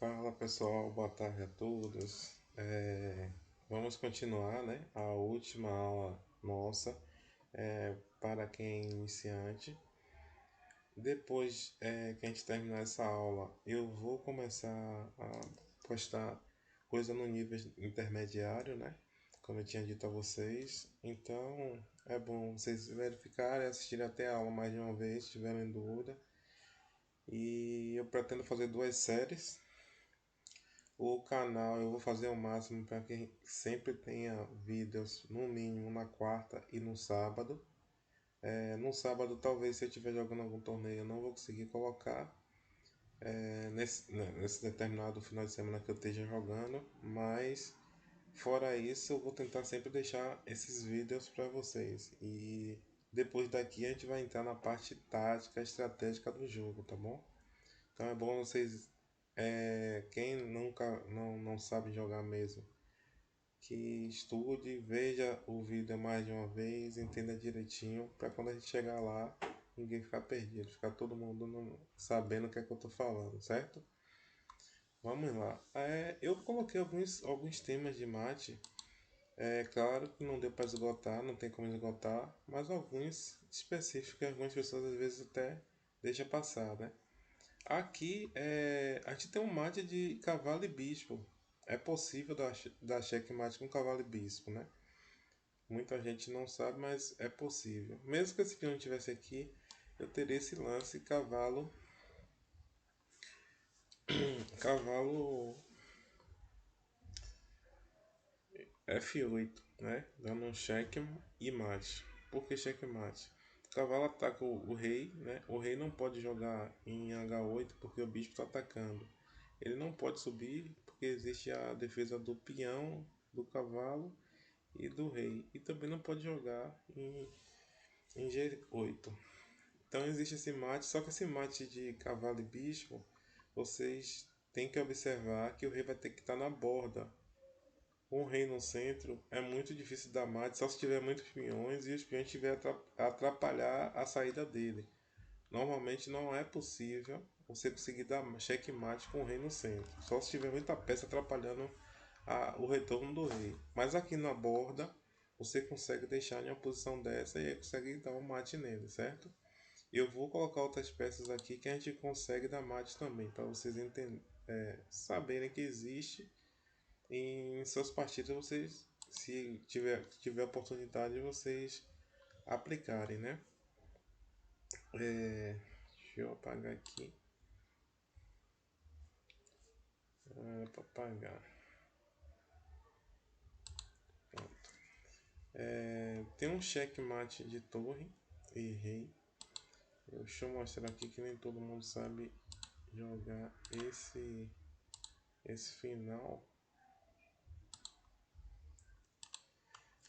Fala pessoal, boa tarde a todos. Vamos continuar, né? A última aula nossa para quem é iniciante. Depois que a gente terminar essa aula, eu vou começar a postar coisa no nível intermediário, né? Como eu tinha dito a vocês. Então é bom vocês verificarem, assistirem até a aula mais de uma vez, se tiverem dúvida. E eu pretendo fazer duas séries. O canal eu vou fazer o máximo para que sempre tenha vídeos, no mínimo na quarta e no sábado. No sábado, talvez se eu estiver jogando algum torneio, eu não vou conseguir colocar nesse determinado final de semana que eu esteja jogando, mas fora isso, eu vou tentar sempre deixar esses vídeos para vocês. E depois daqui a gente vai entrar na parte tática, estratégica do jogo, tá bom? Então é bom vocês, quem nunca não sabe jogar mesmo, que estude, veja o vídeo mais de uma vez, entenda direitinho, para quando a gente chegar lá, ninguém ficar perdido, ficar todo mundo sabendo o que é que eu tô falando, certo? Vamos lá. Eu coloquei alguns temas de mate. É claro que não deu para esgotar, não tem como esgotar, mas alguns específicos que algumas pessoas às vezes até deixa passar, né? Aqui a gente tem um mate de cavalo e bispo. É possível dar checkmate com cavalo e bispo, né? Muita gente não sabe, mas é possível. Mesmo que esse peão estivesse aqui, eu teria esse lance cavalo F8, né? Dando um cheque e mate. Por que checkmate? O cavalo ataca o rei, né? O rei não pode jogar em H8 porque o bispo está atacando. Ele não pode subir porque existe a defesa do peão, do cavalo e do rei. E também não pode jogar em G8. Então existe esse mate, só que esse mate de cavalo e bispo, vocês têm que observar que o rei vai ter que estar na borda. Com o rei no centro é muito difícil dar mate, só se tiver muitos peões e os peões tiver atrapalhar a saída dele. Normalmente não é possível você conseguir dar checkmate com o rei no centro, só se tiver muita peça atrapalhando o retorno do rei. Mas aqui na borda você consegue deixar em uma posição dessa e aí consegue dar um mate nele, certo? Eu vou colocar outras peças aqui que a gente consegue dar mate também, para vocês saberem que existe em suas partidas, vocês, se tiver oportunidade, vocês aplicarem, né? Deixa eu apagar aqui. Para apagar. Pronto. Tem um checkmate de torre e rei. Deixa eu mostrar aqui que nem todo mundo sabe jogar esse final.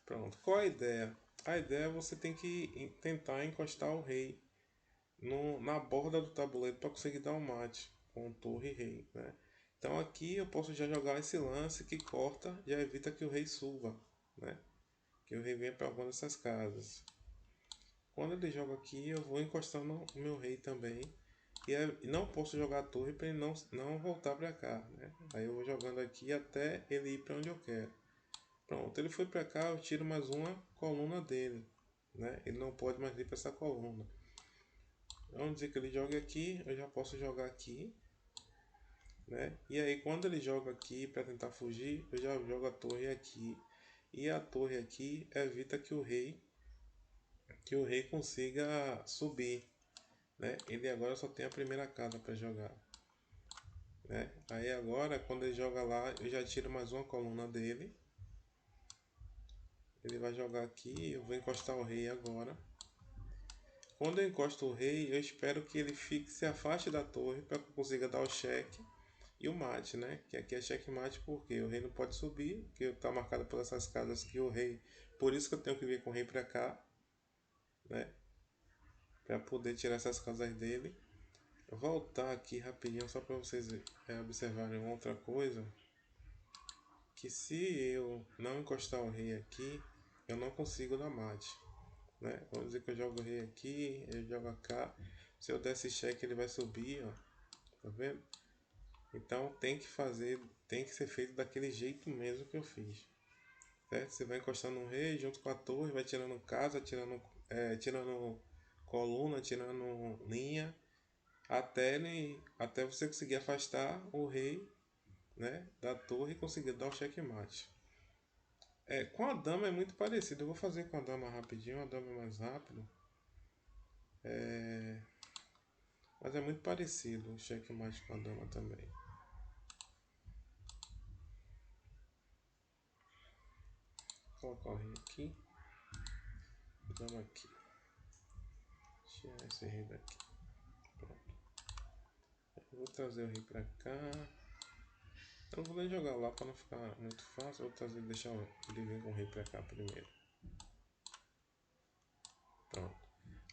Pronto. Qual a ideia? A ideia é você tem que tentar encostar o rei na borda do tabuleiro para conseguir dar um mate com torre e rei, né? Então aqui eu posso já jogar esse lance que corta, já evita que o rei suba, né? Que o rei venha para alguma dessas casas. Quando ele joga aqui, eu vou encostando o meu rei também. E não posso jogar a torre para ele não voltar para cá, né? Aí eu vou jogando aqui até ele ir para onde eu quero. Pronto, ele foi para cá, eu tiro mais uma coluna dele, né? Ele não pode mais ir para essa coluna. Vamos dizer que ele joga aqui, eu já posso jogar aqui, né? E aí quando ele joga aqui para tentar fugir, eu já jogo a torre aqui. E a torre aqui evita que o rei consiga subir, né? Ele agora só tem a primeira casa para jogar, né? Aí agora quando ele joga lá, eu já tiro mais uma coluna dele. Ele vai jogar aqui, eu vou encostar o rei agora. Quando eu encosto o rei, eu espero que ele se afaste da torre para que eu consiga dar o cheque e o mate, né? Que aqui é checkmate porque o rei não pode subir, que está marcado por essas casas que o rei. Por isso que eu tenho que vir com o rei para cá, né? Para poder tirar essas casas dele. Voltar aqui rapidinho só para vocês observarem outra coisa. Que se eu não encostar o rei aqui, eu não consigo dar mate, né? Vamos dizer que eu jogo o rei aqui, ele joga cá. Se eu der esse cheque, ele vai subir, ó. Tá vendo? Então tem que ser feito daquele jeito mesmo que eu fiz. Certo? Você vai encostando no rei junto com a torre, vai tirando casa, tirando coluna, tirando linha, até você conseguir afastar o rei, né, da torre e conseguir dar o checkmate. Com a dama é muito parecido. Eu vou fazer com a dama rapidinho, a dama é mais rápido. Mas é muito parecido o checkmate com a dama também. Vou colocar o rei aqui, dama aqui. Tirar esse rei daqui. Pronto. Eu vou trazer o rei pra cá. Eu não vou nem jogar lá para não ficar muito fácil. Eu vou trazer, deixar ele vir com o rei para cá primeiro. Pronto.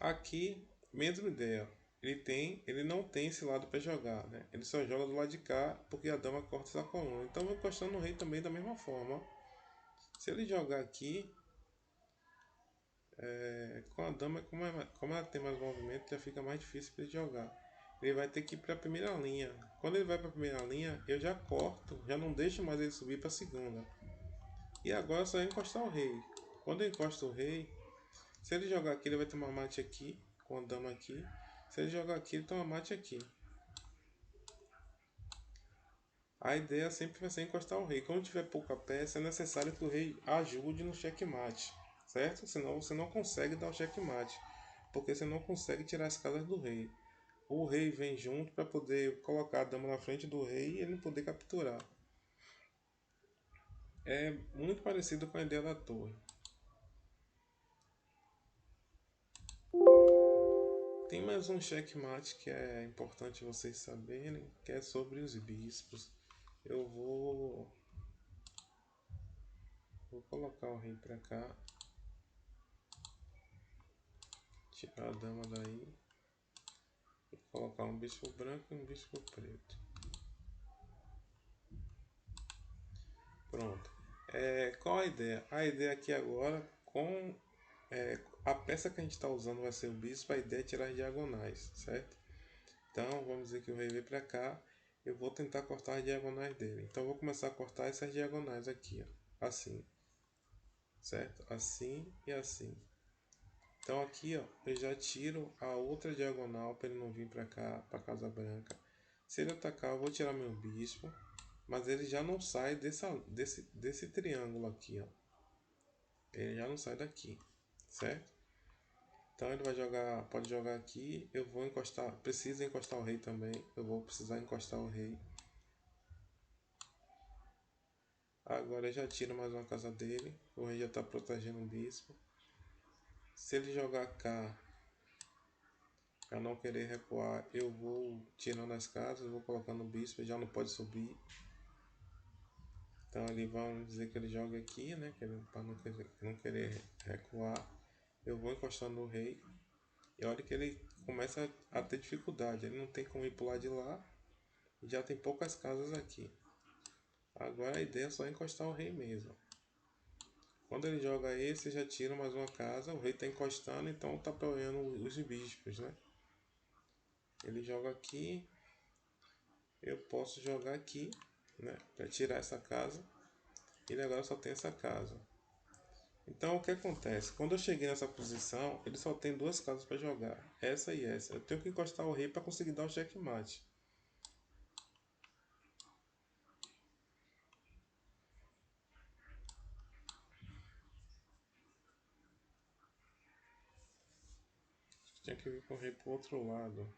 Aqui, mesma ideia. Ele não tem esse lado para jogar, né? Ele só joga do lado de cá porque a dama corta essa coluna. Então eu vou encostando no rei também da mesma forma. Se ele jogar aqui, com a dama, como ela tem mais movimento, já fica mais difícil para ele jogar. Ele vai ter que ir para a primeira linha. Quando ele vai para a primeira linha, eu já corto, já não deixo mais ele subir para a segunda. E agora é só encostar o rei. Quando eu encosto o rei, se ele jogar aqui, ele vai tomar mate aqui, com a dama aqui. Se ele jogar aqui, ele toma mate aqui. A ideia sempre vai ser encostar o rei. Quando tiver pouca peça, é necessário que o rei ajude no checkmate, certo? Senão você não consegue dar o checkmate, porque você não consegue tirar as casas do rei. O rei vem junto para poder colocar a dama na frente do rei e ele não poder capturar. É muito parecido com a ideia da torre. Tem mais um checkmate que é importante vocês saberem, que é sobre os bispos. Eu vou colocar o rei pra cá, tirar a dama daí, e colocar um bispo branco e um bispo preto. Pronto. Qual a ideia? A ideia aqui agora, a peça que a gente está usando vai ser o bispo, a ideia é tirar as diagonais, certo? Então vamos dizer que o rei veio para cá, eu vou tentar cortar as diagonais dele. Então eu vou começar a cortar essas diagonais aqui, ó, assim, certo? Assim e assim. Então aqui, ó, eu já tiro a outra diagonal para ele não vir para cá, para Casa Branca. Se ele atacar, eu vou tirar meu bispo, mas ele já não sai desse triângulo aqui, ó. Ele já não sai daqui, certo? Então ele vai jogar, pode jogar aqui. Eu vou encostar, precisa encostar o rei também. Eu vou precisar encostar o rei. Agora eu já tiro mais uma casa dele. O rei já está protegendo o bispo. Se ele jogar cá, para não querer recuar, eu vou tirando as casas, vou colocando o bispo, já não pode subir. Então ele vamos dizer que ele joga aqui, né? Para não querer recuar. Eu vou encostando o rei. E olha que ele começa a ter dificuldade. Ele não tem como ir pro lado de lá. E já tem poucas casas aqui. Agora a ideia é só encostar o rei mesmo. Quando ele joga esse, já tira mais uma casa. O rei está encostando, então está apoiando os bispos, né? Ele joga aqui. Eu posso jogar aqui, né? Para tirar essa casa. Ele agora só tem essa casa. Então o que acontece? Quando eu cheguei nessa posição, ele só tem duas casas para jogar. Essa e essa. Eu tenho que encostar o rei para conseguir dar o checkmate. Tinha que vir com o rei pro outro lado.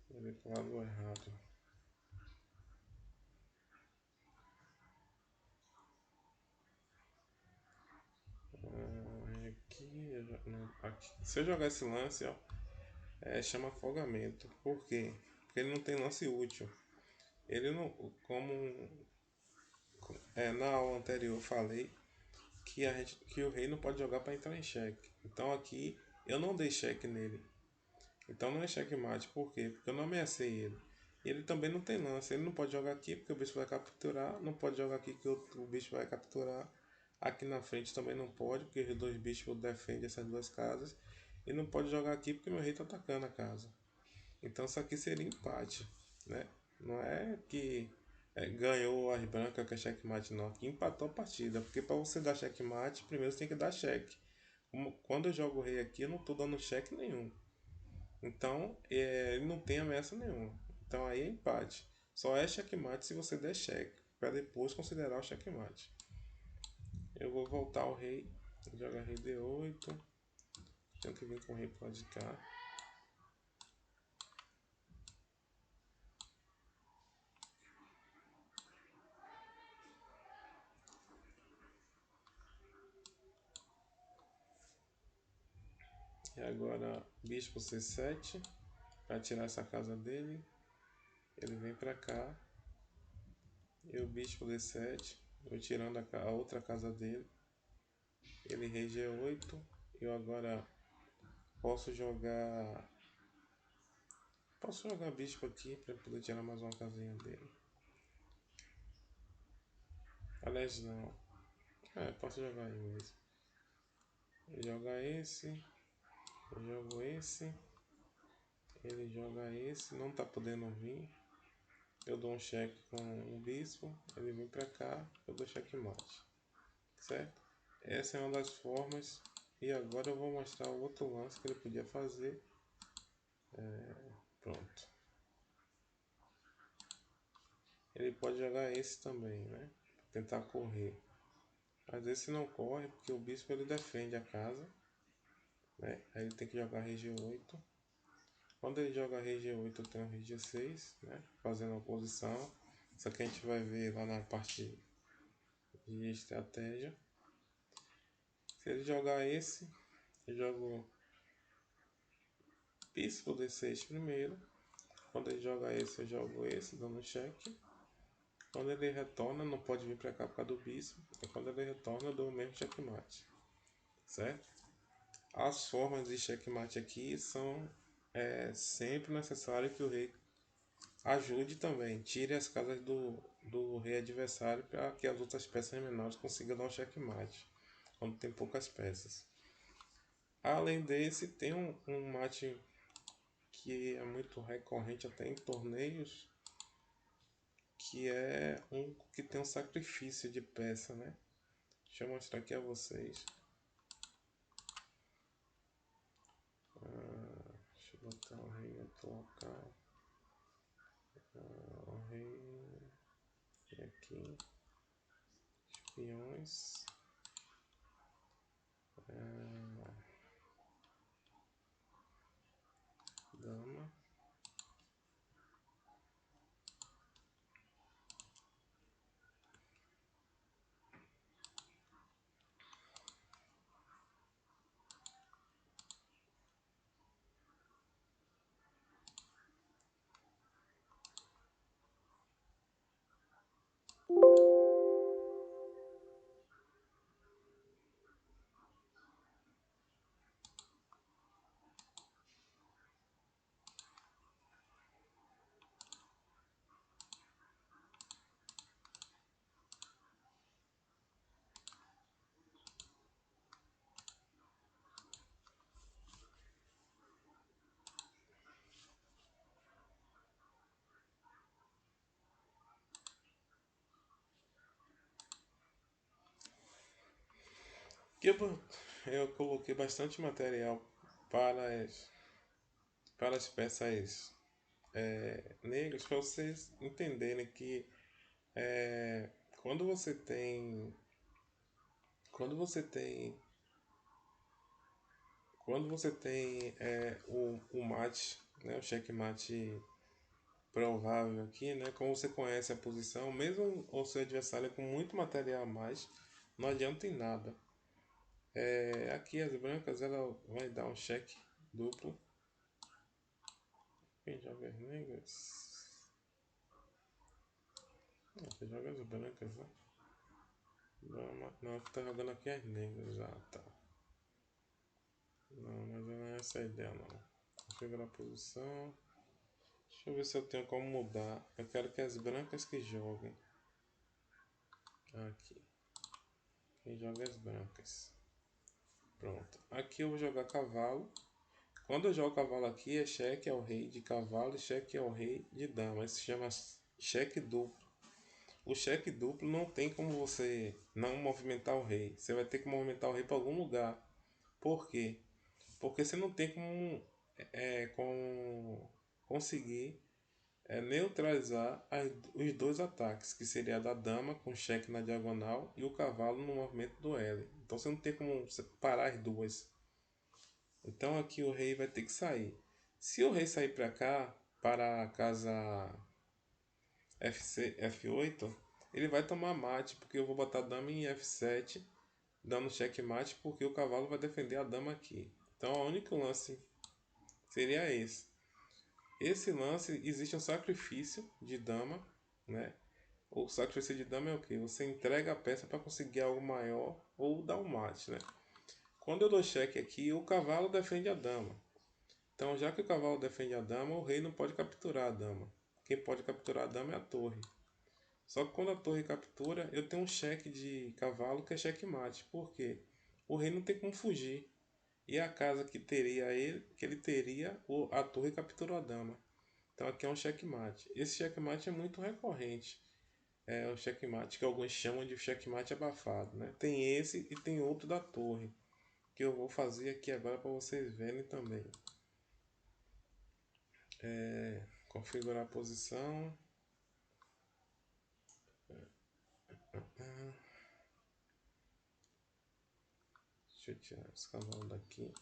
Eu vim pro lado errado. Aqui. Se eu jogar esse lance, ó, chama afogamento. Por quê? Porque ele não tem lance útil. Ele não. Na aula anterior eu falei que o rei não pode jogar para entrar em xeque. Então aqui eu não dei xeque nele. Então não é checkmate. Por quê? Porque eu não ameacei ele. Ele também não tem lance. Ele não pode jogar aqui porque o bicho vai capturar. Não pode jogar aqui que o bicho vai capturar. Aqui na frente também não pode, porque os dois bichos defendem essas duas casas. E não pode jogar aqui porque meu rei está atacando a casa. Então isso aqui seria empate, né? Não é que ganhou as brancas que é checkmate, não. Que empatou a partida. Porque para você dar checkmate, primeiro você tem que dar cheque. Quando eu jogo o rei aqui, eu não tô dando cheque nenhum. Então, ele não tem ameaça nenhuma. Então aí é empate. Só é checkmate se você der cheque. Para depois considerar o checkmate. Eu vou voltar ao rei. Joga rei D8. Tenho que vir com o rei pro lado de cá. E agora bispo C7. Para tirar essa casa dele. Ele vem para cá. E o bispo D7. Eu tirando a outra casa dele. Ele rei G8. Eu agora posso jogar. Posso jogar bispo aqui para poder tirar mais uma casinha dele. Aliás, não. Posso jogar aí mesmo. Joga esse. Eu jogo esse. Ele joga esse. Não tá podendo vir. Eu dou um cheque com o bispo. Ele vem pra cá. Eu dou checkmate. Certo? Essa é uma das formas. E agora eu vou mostrar o outro lance que ele podia fazer. Pronto. Ele pode jogar esse também, né? Tentar correr. Mas esse não corre porque o bispo ele defende a casa. Né? Aí ele tem que jogar rei G8. Quando ele joga rei G8, eu tenho rei G6, né? Fazendo a oposição. Isso aqui a gente vai ver lá na parte de estratégia. Se ele jogar esse, eu jogo bispo D6 primeiro. Quando ele joga esse, eu jogo esse, dando cheque. Quando ele retorna, não pode vir para cá por causa do bispo. E quando ele retorna, eu dou o mesmo checkmate. Certo? As formas de checkmate aqui são sempre necessário que o rei ajude também. Tire as casas do rei adversário para que as outras peças menores consigam dar um checkmate. Quando tem poucas peças. Além desse, tem um mate que é muito recorrente até em torneios, que é um que tem um sacrifício de peça, né? Deixa eu mostrar aqui a vocês. Deixa eu botar o rei em outro local. O rei aqui. Espiões. Dama. Eu coloquei bastante material para as peças negras para vocês entenderem que é, quando você tem quando você tem quando você tem o mate, né, o checkmate provável aqui, né, como você conhece a posição, mesmo o seu adversário com muito material a mais, não adianta em nada. Aqui as brancas ela vai dar um cheque duplo. Quem joga as negras? Você joga as brancas, né? Não, que tá jogando aqui as negras. Ah, tá. Não, mas não é essa a ideia, não. Chega na posição. Deixa eu ver se eu tenho como mudar. Eu quero que as brancas que joguem. Aqui. Quem joga as brancas. Pronto. Aqui eu vou jogar cavalo. Quando eu jogo cavalo aqui, é cheque ao rei de cavalo e cheque ao rei de dama. Isso se chama cheque duplo. O cheque duplo não tem como você não movimentar o rei. Você vai ter que movimentar o rei para algum lugar. Por quê? Porque você não tem como conseguir neutralizar os dois ataques, que seria a da dama com cheque na diagonal e o cavalo no movimento do L. Então você não tem como parar as duas. Então aqui o rei vai ter que sair. Se o rei sair para cá, para a casa F8, ele vai tomar mate, porque eu vou botar a dama em F7, dando checkmate, porque o cavalo vai defender a dama aqui. Então o único lance seria esse. Esse lance existe um sacrifício de dama, né? O sacrifício de dama é o que? Você entrega a peça para conseguir algo maior ou dar um mate, né? Quando eu dou cheque aqui, o cavalo defende a dama. Então, já que o cavalo defende a dama, o rei não pode capturar a dama. Quem pode capturar a dama é a torre. Só que quando a torre captura, eu tenho um cheque de cavalo que é checkmate. Por quê? O rei não tem como fugir. E a casa que ele teria, a torre capturou a dama. Então aqui é um checkmate. Esse checkmate é muito recorrente. É o checkmate que alguns chamam de checkmate abafado, né? Tem esse e tem outro da torre, que eu vou fazer aqui agora para vocês verem também. Configurar a posição. Deixa eu tirar esse cavalo daqui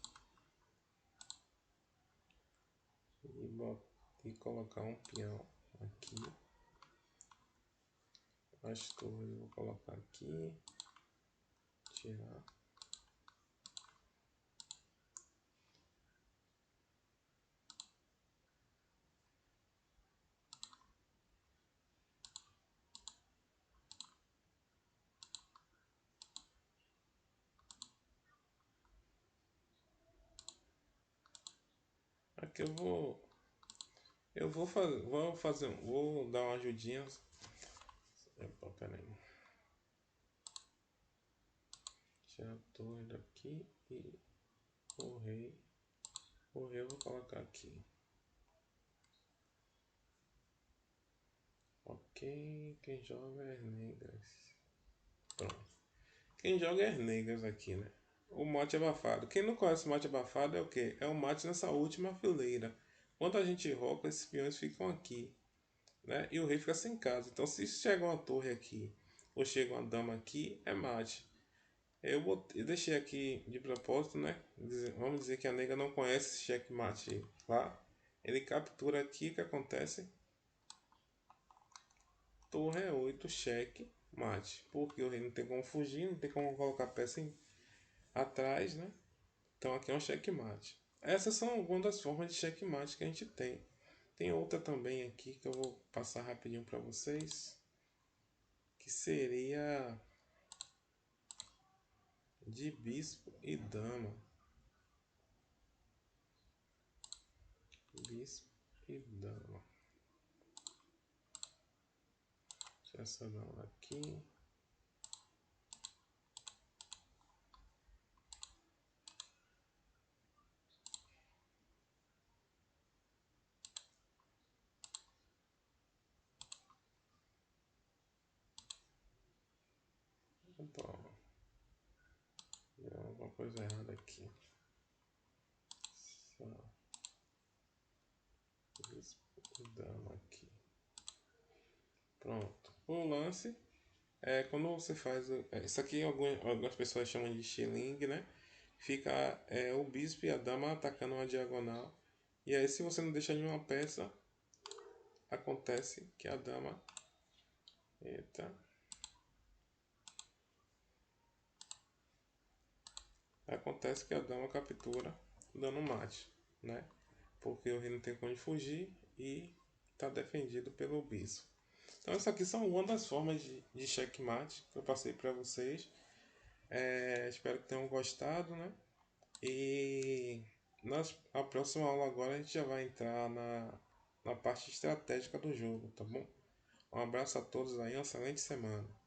e colocar um peão aqui. As torres eu vou colocar aqui. Tirar. Aqui vou dar uma ajudinha. Epa, pera aí. Tirar a torre daqui e o rei. O rei eu vou colocar aqui. Ok, quem joga é as negras. Pronto. Quem joga é as negras aqui, né? O mate abafado. Quem não conhece o mate abafado é o quê? É o mate nessa última fileira. Quando a gente roca, esses peões ficam aqui, né? E o rei fica sem casa. Então, se chega uma torre aqui ou chega uma dama aqui, é mate. Eu deixei aqui de propósito, né? Vamos dizer que a negra não conhece esse checkmate lá. Ele captura aqui, o que acontece? Torre é 8, cheque, mate. Porque o rei não tem como fugir, não tem como colocar peça atrás, né? Então aqui é um checkmate. Essas são algumas das formas de checkmate que a gente tem. Tem outra também aqui que eu vou passar rapidinho para vocês, que seria de bispo e dama. Bispo e dama. Deixa essa dama aqui. Opa, deu alguma coisa errada aqui. Só bispo e dama aqui. Pronto. O lance é quando você faz. Isso aqui algumas pessoas chamam de shilling, né? Fica o bispo e a dama atacando uma diagonal. E aí, se você não deixar nenhuma peça, acontece que a dama. Eita. Acontece que a dama captura dando mate, né? Porque o rei não tem como fugir e está defendido pelo bispo. Então, essas aqui são uma das formas de checkmate que eu passei para vocês. Espero que tenham gostado, né? E a próxima aula agora a gente já vai entrar na parte estratégica do jogo, tá bom? Um abraço a todos aí, uma excelente semana.